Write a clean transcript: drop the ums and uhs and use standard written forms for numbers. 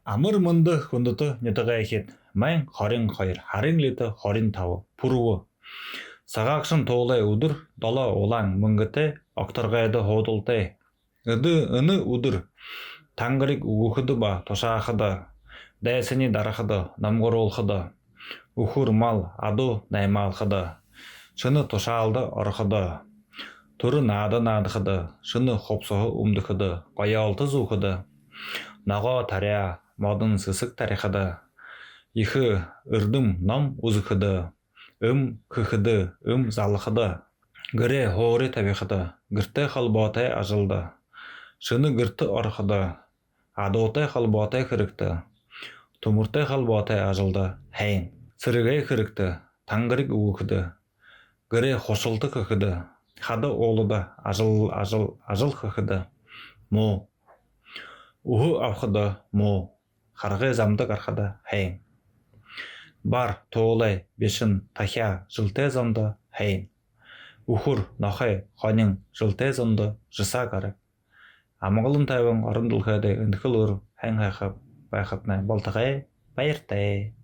Амар мөндөг хүндөд нөтөгөө ихэд майн 22 харын лид 25 пүрв сагаагшин туулай өдөр 7 улаан мөнгөтэй окторгойд хуудалтай өны өдөр тангарыг өгөхөд ба тушаахад дайсны дарахад намгуруулахад өхөр мал аду наймаалхад шыны тушаалд ороход төрө наадахад шыны хопсоо өмдөхөд гоёолты зүүхөд ногоо таря модон сэсэг тарихад их өрдөм ном үзэхэд хөөхд залахад гэрээ хоори тавихад гэртэй холбоотой ажилд шыны гэрт ороход адуутай холбоотой хэрэгт төмөртэй холбоотой ажилд хайн сэргээ хэрэгт тангарыг өгөхд гэрээ хусалдаг хөөхд хада уулд ажил хөөхд муу өхө авахд муу харгай замдаг архад хайн бар туулай бишин тахя жылтэй замда хайн өхөр нохой хонин жылтэй замда жисаг арга амгалан тайван орон дулхайд энэхэл өр хайн хайхав байхад най болтгай баяртай